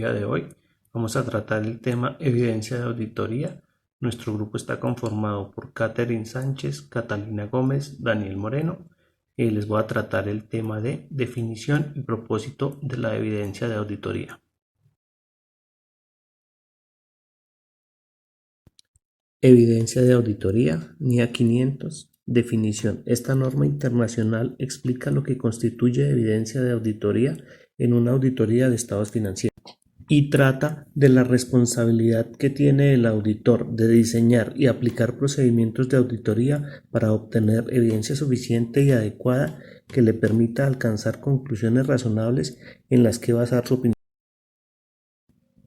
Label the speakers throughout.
Speaker 1: día de hoy vamos a tratar el tema evidencia de auditoría. Nuestro grupo está conformado por Catherine Sánchez, Catalina Gómez, Daniel Moreno y les voy a tratar el tema de definición y propósito de la evidencia de auditoría. Evidencia de auditoría, NIA 500. Definición. Esta norma internacional explica lo que constituye evidencia de auditoría en una auditoría de estados financieros y trata de la responsabilidad que tiene el auditor de diseñar y aplicar procedimientos de auditoría para obtener evidencia suficiente y adecuada que le permita alcanzar conclusiones razonables en las que basar su opinión.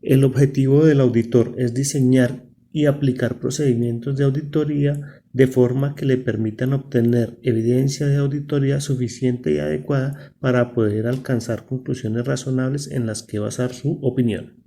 Speaker 1: El objetivo del auditor es diseñar y aplicar procedimientos de auditoría de forma que le permitan obtener evidencia de auditoría suficiente y adecuada para poder alcanzar conclusiones razonables en las que basar su opinión.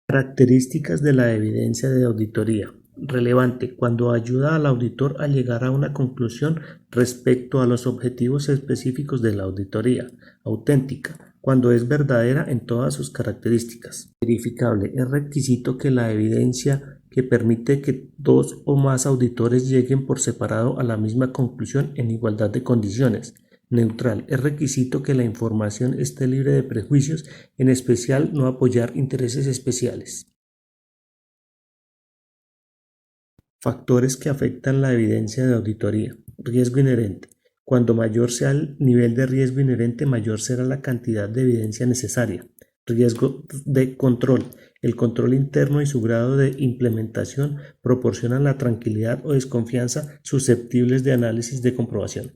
Speaker 1: Características de la evidencia de auditoría. Relevante cuando ayuda al auditor a llegar a una conclusión respecto a los objetivos específicos de la auditoría. Auténtica cuando es verdadera en todas sus características. Verificable es requisito que la evidencia que permite que dos o más auditores lleguen por separado a la misma conclusión en igualdad de condiciones. Neutral es requisito que la información esté libre de prejuicios, en especial no apoyar intereses especiales. Factores que afectan la evidencia de auditoría. Riesgo inherente. Cuando mayor sea el nivel de riesgo inherente, mayor será la cantidad de evidencia necesaria. Riesgo de control. El control interno y su grado de implementación proporcionan la tranquilidad o desconfianza susceptibles de análisis de comprobación.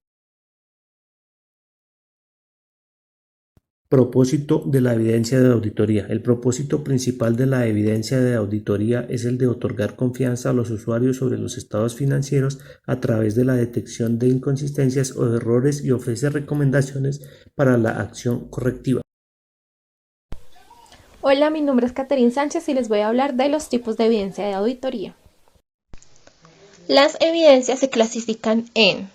Speaker 1: Propósito de la evidencia de auditoría. El propósito principal de la evidencia de auditoría es el de otorgar confianza a los usuarios sobre los estados financieros a través de la detección de inconsistencias o errores y ofrece recomendaciones para la acción correctiva.
Speaker 2: Hola, mi nombre es Catherine Sánchez y les voy a hablar de los tipos de evidencia de auditoría. Las evidencias se clasifican en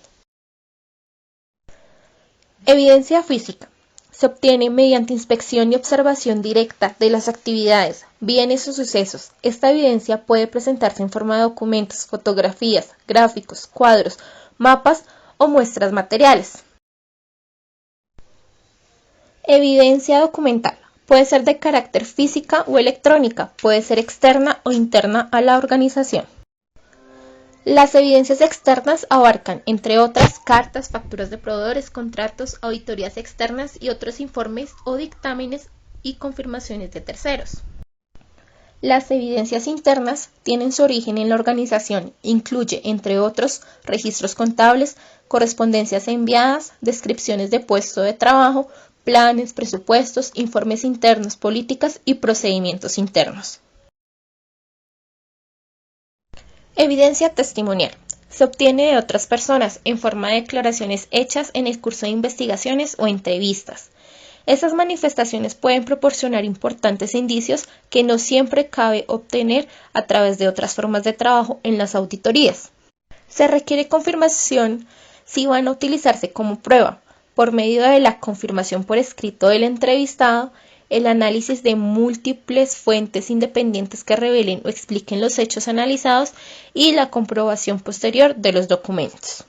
Speaker 2: evidencia física. Se obtiene mediante inspección y observación directa de las actividades, bienes o sucesos. Esta evidencia puede presentarse en forma de documentos, fotografías, gráficos, cuadros, mapas o muestras materiales. Evidencia documental. Puede ser de carácter física o electrónica, puede ser externa o interna a la organización. Las evidencias externas abarcan, entre otras, cartas, facturas de proveedores, contratos, auditorías externas y otros informes o dictámenes y confirmaciones de terceros. Las evidencias internas tienen su origen en la organización, incluye, entre otros, registros contables, correspondencias enviadas, descripciones de puesto de trabajo, planes, presupuestos, informes internos, políticas y procedimientos internos. Evidencia testimonial. Se obtiene de otras personas en forma de declaraciones hechas en el curso de investigaciones o entrevistas. Esas manifestaciones pueden proporcionar importantes indicios que no siempre cabe obtener a través de otras formas de trabajo en las auditorías. Se requiere confirmación si van a utilizarse como prueba, por medio de la confirmación por escrito del entrevistado, el análisis de múltiples fuentes independientes que revelen o expliquen los hechos analizados y la comprobación posterior de los documentos.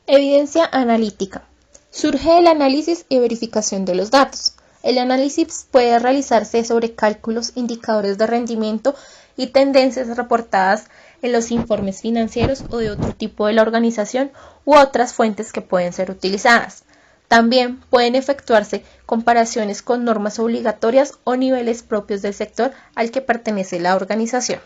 Speaker 2: Evidencia analítica. Surge del análisis y verificación de los datos. El análisis puede realizarse sobre cálculos, indicadores de rendimiento y tendencias reportadas en los informes financieros o de otro tipo de la organización u otras fuentes que pueden ser utilizadas. También pueden efectuarse comparaciones con normas obligatorias o niveles propios del sector al que pertenece la organización.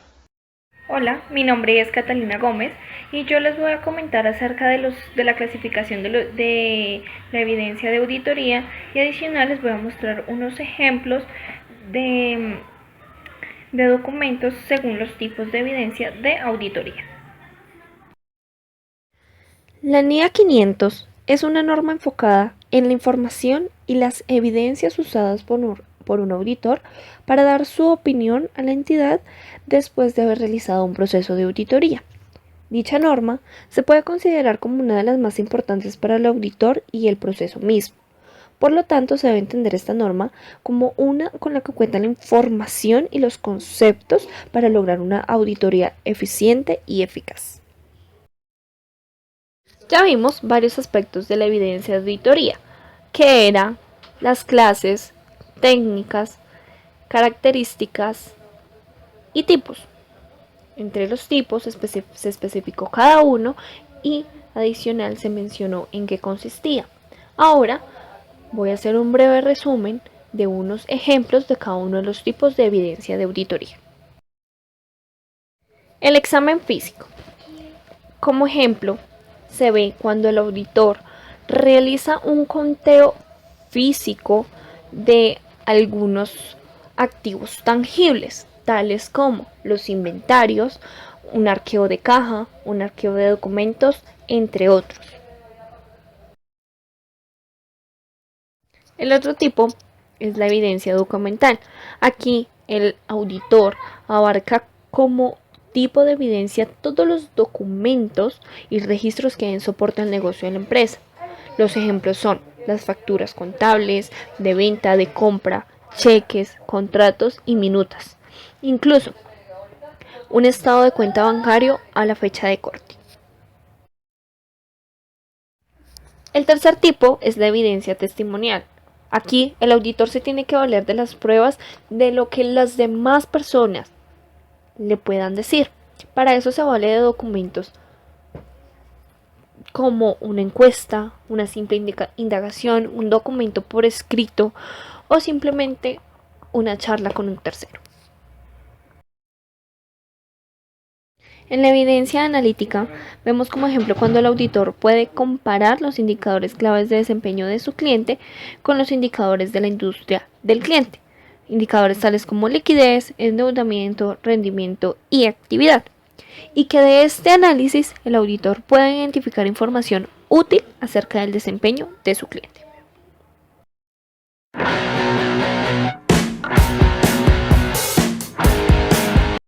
Speaker 3: Hola, mi nombre es Catalina Gómez y yo les voy a comentar acerca de la clasificación de la evidencia de auditoría y adicional les voy a mostrar unos ejemplos de documentos según los tipos de evidencia de auditoría.
Speaker 4: La NIA 500 es una norma enfocada en la información y las evidencias usadas por un auditor para dar su opinión a la entidad después de haber realizado un proceso de auditoría. Dicha norma se puede considerar como una de las más importantes para el auditor y el proceso mismo, Por lo tanto, se debe entender esta norma como una con la que cuenta la información y los conceptos para lograr una auditoría eficiente y eficaz. Ya vimos varios aspectos de la evidencia de auditoría, que eran las clases, técnicas, características y tipos. Entre los tipos se especificó cada uno y adicional se mencionó en qué consistía. Ahora voy a hacer un breve resumen de unos ejemplos de cada uno de los tipos de evidencia de auditoría. El examen físico. Como ejemplo, se ve cuando el auditor realiza un conteo físico de algunos activos tangibles, tales como los inventarios, un arqueo de caja, un arqueo de documentos, entre otros. El otro tipo es la evidencia documental. Aquí el auditor abarca como tipo de evidencia todos los documentos y registros que den soporte al negocio de la empresa. Los ejemplos son las facturas contables, de venta, de compra, cheques, contratos y minutas. Incluso un estado de cuenta bancario a la fecha de corte. El tercer tipo es la evidencia testimonial. Aquí el auditor se tiene que valer de las pruebas de lo que las demás personas le puedan decir. Para eso se vale de documentos como una encuesta, una simple indagación, un documento por escrito o simplemente una charla con un tercero. En la evidencia analítica vemos como ejemplo cuando el auditor puede comparar los indicadores claves de desempeño de su cliente con los indicadores de la industria del cliente, indicadores tales como liquidez, endeudamiento, rendimiento y actividad, y que de este análisis el auditor pueda identificar información útil acerca del desempeño de su cliente.